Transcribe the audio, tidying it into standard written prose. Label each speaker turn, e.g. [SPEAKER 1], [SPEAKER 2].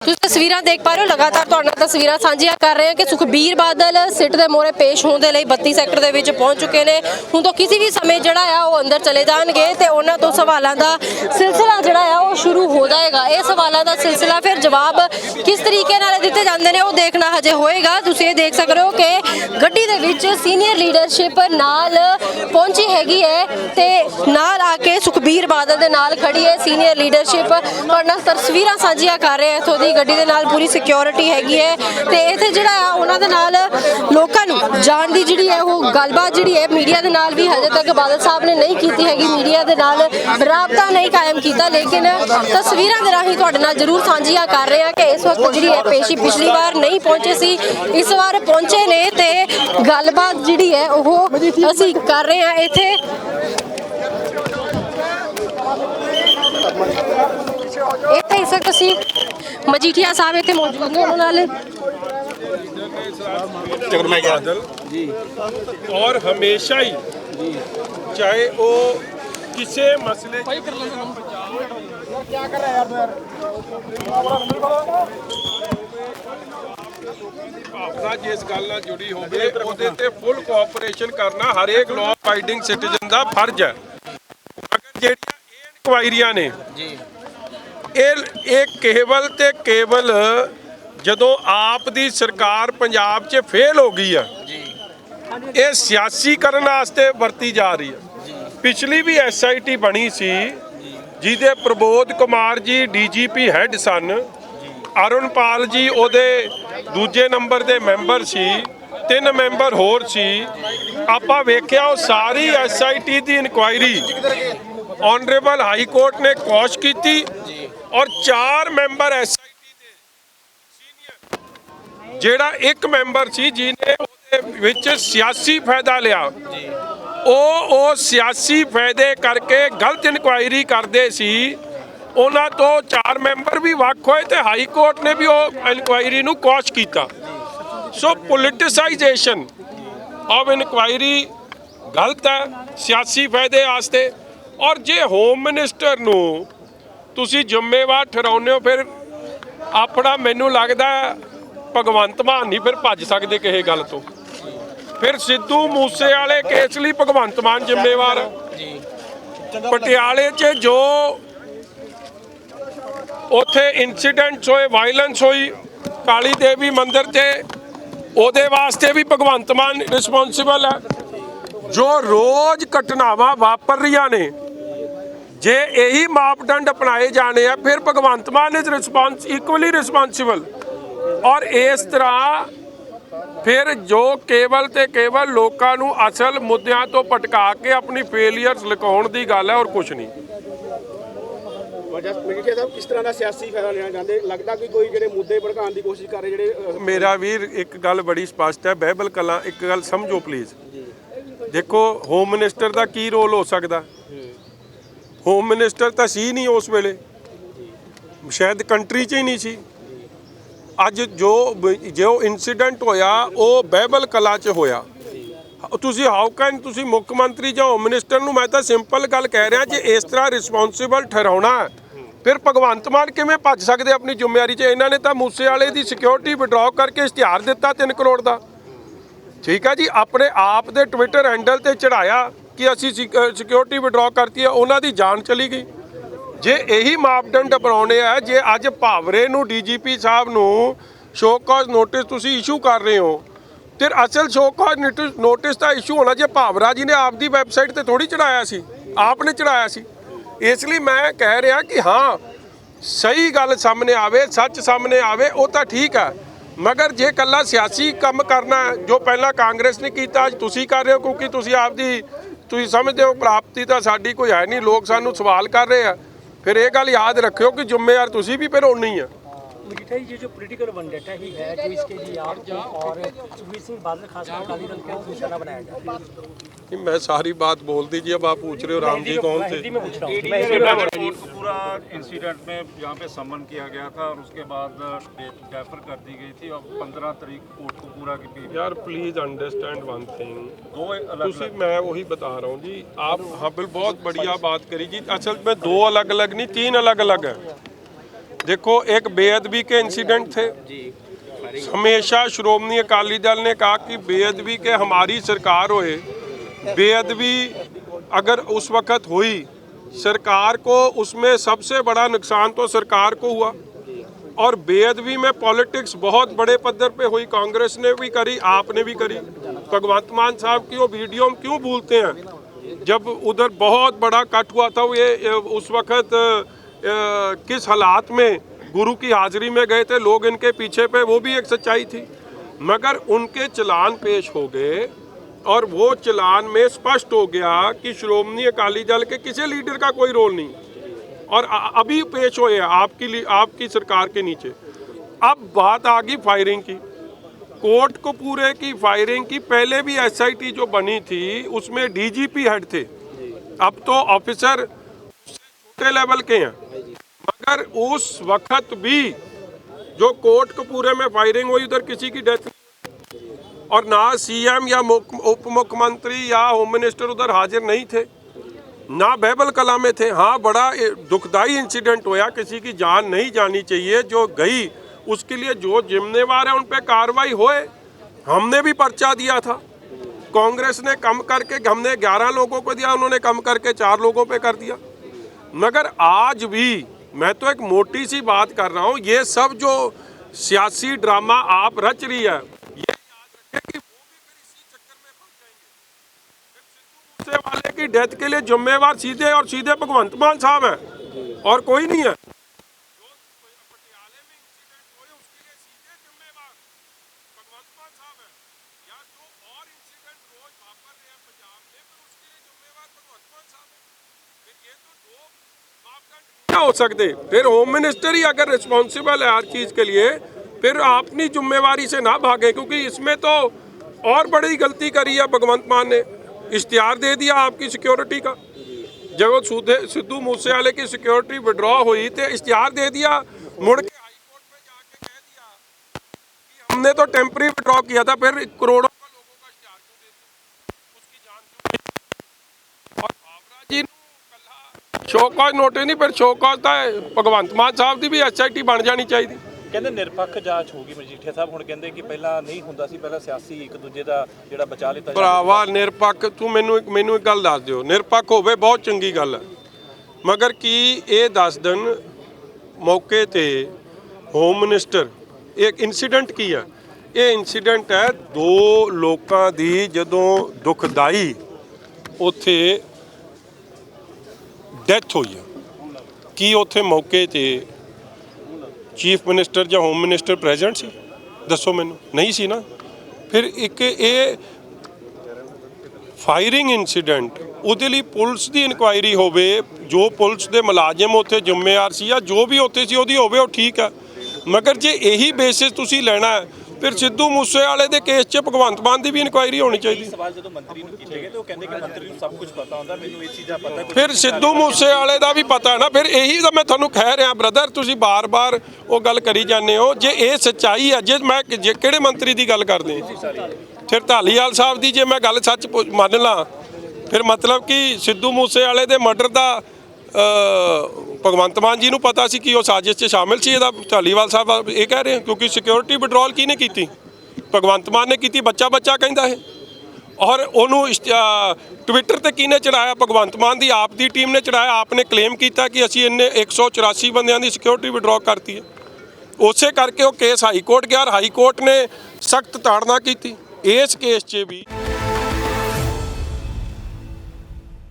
[SPEAKER 1] तस्वीरां देख पा रहे हो लगातार तुहाडे नाल तस्वीरां साझीਆਂ कर रहे हैं कि सुखबीर बादल सिट दे मोहरे पेश होने दे लई 32 सैक्टर दे विच पहुंच चुके ने। हुण तो किसी भी समय जिहड़ा आ वो अंदर चले जाणगे ते उन्हां तो सवालां दा सिलसिला जिहड़ा आ वो शुरू हो जाएगा। ये सवालां दा सिलसिला फिर जवाब किस तरीके नाल दित्ते जांदे ने वो देखना हजे होएगा। तुसीं ये देख सक रहे हो कि गड्डी दे विच सीनियर लीडरशिप नाल पहुंची हैगी है ते नाल आके सुखबीर बादल दे नाल खड़ी है सीनियर लीडरशिप। तुहाडे नाल तस्वीरां साझीਆਂ कर रहे हैं इत्थों दी गड्डी दे नाल पूरी सिक्योरिटी हैगी है ते इत्थे जिहड़ा आ उन्हां दे नाल लोकां नूं जाण दी जिहड़ी है वो गलबात जिहड़ी है मीडिया दे नाल भी हजे तक बादल साहब ने नहीं कीती हैगी, मीडिया दे नाल राबता नहीं कायम कीता। लेकिन तस्वीरां दे राहीं तुहाडे नाल जरूर साझीਆਂ कर रहे हैं कि इस वक्त जिहड़ी है पेशी पिछली बार नहीं पहुंचे सी, इस बार पहुंचे ने ते गलबात जिहड़ी है वो असीं कर रहे हैं इत्थे। इत्थे इस वक्त असीं मजीठिया साहब इत्थे मौजूद ने उन्हां नाल
[SPEAKER 2] जी और हमेशा ही चाहे वो किसी मसले भावना जिस गल नाल जुड़ी होवे उहदे ते फुल कोऑपरेशन करना हर एक लॉ अबाइडिंग सिटीजन का फर्ज है। अगर ਜਿਹੜੀਆਂ ਇਨਕੁਆਇਰੀਆਂ ਨੇ ਇਹ ਕੇਵਲ ਤੇ ਕੇਵਲ ਜਦੋਂ ਆਪ ਦੀ ਸਰਕਾਰ ਪੰਜਾਬ 'ਚ ਫੇਲ ਹੋ ਗਈ ਆ ਇਹ ਸਿਆਸੀਕਰਨ ਵਾਸਤੇ ਵਰਤੀ ਜਾ ਰਹੀ ਹੈ। ਪਿਛਲੀ ਵੀ SIT ਬਣੀ ਸੀ ਜਿਹਦੇ ਪ੍ਰਬੋਧ ਕੁਮਾਰ ਜੀ DGP ਹੈਡ ਸਨ, ਅਰੁਣਪਾਲ ਜੀ ਉਹਦੇ ਦੂਜੇ ਨੰਬਰ ਦੇ ਮੈਂਬਰ ਸੀ, 3 ਮੈਂਬਰ ਹੋਰ ਸੀ। ਆਪਾਂ ਵੇਖਿਆ ਉਹ ਸਾਰੀ SIT ਦੀ ਇਨਕੁਆਇਰੀ ऑनरेबल हाई कोर्ट ने कौश की थी और 4 मैंबर SIT दे सीनियर जेड़ा एक मैंबर सी जिन्हें ਉਹਦੇ ਵਿੱਚ सियासी फायदा लिया ਉਹ सियासी फायदे करके गलत इनकुआयरी करते सी। ਉਹਨਾਂ ਤੋਂ 4 ਮੈਂਬਰ भी ਵੱਖ ਹੋਏ ਤੇ हाई कोर्ट ने भी ਉਹ ਇਨਕੁਆਇਰੀ ਨੂੰ ਕੌਸ਼ ਕੀਤਾ। सो पोलिटिसाइजेशन ऑफ इनकुआयरी गलत है सियासी फायदे वास्ते। और जे होम मिनिस्टर ਨੂੰ ਤੁਸੀਂ ਜ਼ਿੰਮੇਵਾਰ ਠਹਿਰਾਉਂਦੇ ਹੋ ਫਿਰ ਆਪਣਾ ਮੈਨੂੰ ਲੱਗਦਾ ਭਗਵੰਤ ਮਾਨ ਨਹੀਂ ਫਿਰ ਭੱਜ ਸਕਦੇ ਕਿਸੇ ਗੱਲ ਤੋਂ। ਫਿਰ ਸਿੱਧੂ ਮੂਸੇ ਵਾਲੇ ਕੇਸ ਲਈ ਭਗਵੰਤ ਮਾਨ ਜ਼ਿੰਮੇਵਾਰ ਜੀ। ਪਟਿਆਲੇ 'ਚ ਜੋ ਉੱਥੇ ਇਨਸੀਡੈਂਟਸ ਹੋਏ ਵਾਇਲੈਂਸ ਹੋਈ ਕਾਲੀ ਦੇਵੀ ਮੰਦਿਰ 'ਤੇ ਉਹਦੇ ਵਾਸਤੇ ਵੀ ਭਗਵੰਤ ਮਾਨ ਰਿਸਪੌਂਸਿਬਲ ਹੈ। ਜੋ ਰੋਜ਼ ਘਟਨਾਵਾਂ ਵਾਪਰ ਰਹੀਆਂ ਨੇ ਜੇ यही मापदंड अपनाए जाने हैं फिर भगवंत मान इज रिस्पॉन्स इक्वली रिस्पॉन्सिबल। और इस तरह फिर जो केवल ते केवल लोगों नूं असल मुद्दों तो भटका के अपनी फेलियर्स लिखाउण दी गल है और कुछ नहीं।
[SPEAKER 3] किस तरह का सियासी फायदा लेना चाहते लगता कि कोई ਜਿਹੜੇ ਮੁੱਦੇ ਭੜਕਾਉਣ ਦੀ ਕੋਸ਼ਿਸ਼ ਕਰ ਰਹੇ ਜਿਹੜੇ
[SPEAKER 2] मेरा वीर एक गल बड़ी स्पष्ट है बहबल कलां एक गल समझो प्लीज़। देखो होम मिनिस्टर का की रोल हो सकता, होम मिनिस्टर तो सी नहीं उस वेले शायद कंट्री च ही नहीं सी। अज जो इंसीडेंट होया वो बहबल कला च होया। तुसी हाउ कैन तुसी मुख मंत्री जां होम मिनिस्टर नूं मैं तो सिंपल गल कह रहा जे इस तरह रिस्पॉन्सिबल ठहराउणा फिर भगवंत मान किवें भज सकदे अपनी जिम्मेवारी च। इन्हां ने तो मूसे वाले दी सिक्योरिटी विड्रॉ करके इश्तिहार दिता 3 करोड़ का, ठीक है जी। अपने आप दे ट्विटर हैंडल ते चढ़ाया कि असी सिक्योरिटी विड्रॉ करती है, उन्हों की जान चली गई। जे यही मापदंड अपनाने है जे अज भावरे नूं DGP साहब नूं शो कॉज नोटिस तुसी इशू कर रहे हो फिर असल शो कॉज नोटिस का इशू होना जे भावरा जी ने आपकी वैबसाइट पर थोड़ी चढ़ाया सी, आपने चढ़ाया सी। इसलिए मैं कह रहा कि हाँ सही गल सामने आवे सच सामने आवे वो तो ठीक है, मगर जे कल्ला सियासी काम करना जो पहला कांग्रेस ने किया अज तुसी कर रहे हो क्योंकि तुसी आपकी तुसी समझते हो प्राप्ति तो साडी कोई है नहीं, लोग सानू सवाल कर रहे हैं। फिर ये गल याद रखियो कि जिम्मेवार तुसी भी फिर उन्नी है।
[SPEAKER 4] ये जो पॉलिटिकल वेंडेटा ही है जो इसके लिए आपको और सुखबीर सिंह बादल खासकर अकाली दल को निशाना बनाया जाता है।
[SPEAKER 2] मैं सारी बात बोल दीजिए। अब आप पूछ रहे हो राम जी कौन थे?
[SPEAKER 5] पूरा इंसिडेंट में यहाँ पे समन किया गया था और उसके बाद डेफर कर दी गई थी और 15 तारीख कोर्ट को पूरा की।
[SPEAKER 2] यार प्लीज अंडरस्टैंड वन थिंग, मैं वही बता रहा हूँ जी। आप हाँ बिल बहुत बढ़िया बात करी जी। असल में 2 अलग अलग नहीं 3 अलग अलग है। देखो एक बेअदबी के इंसिडेंट थे हमेशा श्रोमणी अकाली दल ने कहा कि बेअदबी के हमारी सरकार होए बेअदबी अगर उस वक्त हुई सरकार को उसमें सबसे बड़ा नुकसान तो सरकार को हुआ और बेअदबी में पॉलिटिक्स बहुत बड़े पद्धर पे हुई कांग्रेस ने भी करी आपने भी करी भगवंत मान साहब की वो वीडियो हम क्यों भूलते हैं जब उधर बहुत बड़ा कट हुआ था ये उस वक्त किस हालात में गुरु की हाजिरी में गए थे लोग इनके पीछे पे वो भी एक सच्चाई थी मगर उनके चलान पेश हो गए और वो चलान में स्पष्ट हो गया कि श्रोमणी अकाली दल के किसी लीडर का कोई रोल नहीं और अभी पेश हुए आपकी सरकार के नीचे। अब बात आ गई फायरिंग की कोर्ट को पूरे की फायरिंग की पहले भी एसआईटी जो बनी थी उसमें डीजीपी हेड थे अब तो ऑफिसर छोटे लेवल के हैं मगर उस वक्त भी जो कोर्ट कपूरे में फायरिंग हुई उधर किसी की डेथ और ना सीएम या उप मुख्यमंत्री या होम मिनिस्टर उधर हाजिर नहीं थे ना बहबल कला में थे। हाँ बड़ा दुखदाई इंसिडेंट हुआ किसी की जान नहीं जानी चाहिए जो गई उसके लिए जो जिम्मेवार है उन पे कार्रवाई होए। हमने भी पर्चा दिया था कांग्रेस ने कम करके हमने 11 लोगों को दिया उन्होंने कम करके 4 लोगों पे कर दिया मगर आज भी मैं तो एक मोटी सी बात कर रहा हूँ ये सब जो सियासी ड्रामा आप रच रही है ये याद रखें कि वो भी फिर इसी चक्कर में फंस जाएंगे। फिर सिद्धू मूसेवाले की डेथ के लिए जिम्मेवार सीधे और सीधे भगवंत मान साहब हैं और कोई नहीं है। जो पटियाले में इंसिडेंट हुए उसके लिए सीधे जिम्मेवार भगवंत मान साहब हैं या जो और इंसिडेंट रोज वापर रहे हैं पंजाब में फिर उसके लिए जिम्मेवार भगवंत मान साहब हैं। फिर ये तो दो मापदंड क्या हो सकते फिर होम मिनिस्टर ही अगर रिस्पॉन्सिबल है हर चीज़ के लिए फिर अपनी जिम्मेवारी से ना भागे क्योंकि इसमें तो और बड़ी गलती करी है भगवंत मान ने इश्तिहार दे दिया आपकी सिक्योरिटी का जब सिद्धू मूसेवाले की सिक्योरिटी विड्रॉ हुई तो इश्तिहार दे दिया मुड़ के हाई कोर्ट में जाके कह दिया कि हमने तो टेम्पररी विड्रॉ किया था फिर करोड़ों का लोगों का इश्तिहार क्यों दे दिया उसकी जान क्यों और बाबरा जी शोकॉज नोटिस नहीं फिर शोकॉज था भगवंत मान साहब की भी एसआईटी बन जानी चाहिए।
[SPEAKER 6] ਕਹਿੰਦੇ ਨਿਰਪੱਖ ਜਾਂਚ ਹੋਊਗੀ ਮਜੀਠੀਆ ਸਾਹਿਬ ਹੁਣ ਕਹਿੰਦੇ ਕਿ ਪਹਿਲਾਂ ਨਹੀਂ ਹੁੰਦਾ ਸੀ ਪਹਿਲਾਂ ਸਿਆਸੀ ਇੱਕ ਦੂਜੇ ਦਾ ਜਿਹੜਾ ਬਚਾ ਲਿੱਤਾ
[SPEAKER 2] ਭਰਾਵਾ ਨਿਰਪੱਖ ਤੂੰ ਮੈਨੂੰ ਇੱਕ ਗੱਲ ਦੱਸ ਦਿਓ ਨਿਰਪੱਖ ਹੋਵੇ ਬਹੁਤ ਚੰਗੀ ਗੱਲ ਹੈ ਮਗਰ ਕੀ ਇਹ ਦੱਸ ਦਿਨ ਮੌਕੇ ਤੇ ਹੋਮ ਮਿਨਿਸਟਰ ਇੱਕ ਇਨਸੀਡੈਂਟ ਕੀ ਹੈ ਇਹ ਇਨਸੀਡੈਂਟ ਹੈ ਦੋ ਲੋਕਾਂ ਦੀ ਜਦੋਂ ਦੁਖਦਾਈ ਉੱਥੇ ਡੈਥ ਹੋਈ ਹੈ ਕੀ ਉੱਥੇ ਮੌਕੇ ਤੇ ਚੀਫ ਮਿਨਿਸਟਰ ਜਾਂ ਹੋਮ ਮਿਨਿਸਟਰ ਪ੍ਰੈਜ਼ੈਂਟ ਸੀ ਦੱਸੋ ਮੈਨੂੰ ਨਹੀਂ ਸੀ ਨਾ ਫਿਰ ਇੱਕ ਇਹ ਫਾਇਰਿੰਗ ਇਨਸੀਡੈਂਟ ਉਹਦੇ ਲਈ ਪੁਲਿਸ ਦੀ ਇਨਕੁਆਇਰੀ ਹੋਵੇ ਜੋ ਪੁਲਿਸ ਦੇ ਮੁਲਾਜ਼ਮ ਉੱਥੇ ਜ਼ਿੰਮੇਵਾਰ ਸੀ ਜਾਂ ਜੋ ਵੀ ਉੱਥੇ ਸੀ ਉਹਦੀ ਹੋਵੇ ਉਹ ਠੀਕ ਹੈ ਮਗਰ ਜੇ ਇਹੀ ਬੇਸਿਸ ਤੁਸੀਂ ਲੈਣਾ ਹੈ ਫਿਰ ਸਿੱਧੂ ਮੂਸੇਵਾਲੇ ਦੇ ਕੇਸ 'ਚ ਭਗਵੰਤ ਮਾਨ ਦੀ ਵੀ ਇਨਕੁਆਇਰੀ ਹੋਣੀ ਚਾਹੀਦੀ।
[SPEAKER 6] ਸਵਾਲ ਜਦੋਂ ਮੰਤਰੀ ਨੂੰ ਕੀਤੇ ਗਏ ਤੇ ਉਹ ਕਹਿੰਦੇ ਕਿ ਮੰਤਰੀ ਨੂੰ ਸਭ ਕੁਝ ਪਤਾ ਹੁੰਦਾ ਮੈਨੂੰ ਇਹ ਚੀਜ਼ਾਂ ਪਤਾ
[SPEAKER 2] ਫਿਰ ਸਿੱਧੂ ਮੂਸੇਵਾਲੇ ਦਾ ਵੀ ਪਤਾ ਹੈ ਨਾ ਫਿਰ ਇਹੀ ਤਾਂ ਮੈਂ ਤੁਹਾਨੂੰ ਕਹਿ ਰਿਹਾ ਬ੍ਰਦਰ ਤੁਸੀਂ ਬਾਰ-ਬਾਰ ਉਹ ਗੱਲ ਕਰੀ ਜਾਂਦੇ ਹੋ ਜੇ ਇਹ ਸੱਚਾਈ ਹੈ ਜੇ ਕਿਹੜੇ ਮੰਤਰੀ ਦੀ ਗੱਲ ਕਰਦੇ ਫਿਰ ਧਾਲੀਵਾਲ ਸਾਹਿਬ ਦੀ ਜੇ ਮੈਂ ਗੱਲ ਸੱਚ ਮੰਨ ਲਾਂ ਫਿਰ ਮਤਲਬ ਕਿ ਸਿੱਧੂ ਮੂਸੇਵਾਲੇ ਦੇ ਮਰਡਰ ਦਾ ਭਗਵੰਤ ਮਾਨ ਜੀ ਨੂੰ ਪਤਾ ਸੀ ਕਿ ਉਹ ਸਾਜ਼ਿਸ਼ 'ਚ ਸ਼ਾਮਿਲ ਸੀ ਇਹਦਾ ਧਾਲੀਵਾਲ ਸਾਹਿਬ ਇਹ ਕਹਿ ਰਹੇ ਕਿਉਂਕਿ ਸਿਕਿਉਰਿਟੀ ਵਿਡਰੋਲ ਕਿਹਨੇ ਕੀਤੀ ਭਗਵੰਤ ਮਾਨ ਨੇ ਕੀਤੀ ਬੱਚਾ ਕਹਿੰਦਾ ਇਹ ਔਰ ਉਹਨੂੰ ਟਵਿੱਟਰ ਤੇ ਕਿਹਨੇ ਚੜਾਇਆ ਭਗਵੰਤ ਮਾਨ ਦੀ ਆਪ ਦੀ ਟੀਮ ਨੇ ਚੜਾਇਆ ਆਪਨੇ ਕਲੇਮ ਕੀਤਾ ਕਿ ਅਸੀਂ ਇੰਨੇ 184 ਬੰਦਿਆਂ ਦੀ ਸਿਕਿਉਰਿਟੀ ਵਿਡਰੋ ਕਰਤੀ ਹੈ ਉਸੇ ਕਰਕੇ ਉਹ ਕੇਸ ਹਾਈ ਕੋਰਟ ਗਿਆ ਔਰ ਹਾਈ ਕੋਰਟ ਨੇ ਸਖਤ ਤਾੜਨਾ ਕੀਤੀ ਇਸ ਕੇਸ 'ਚ ਵੀ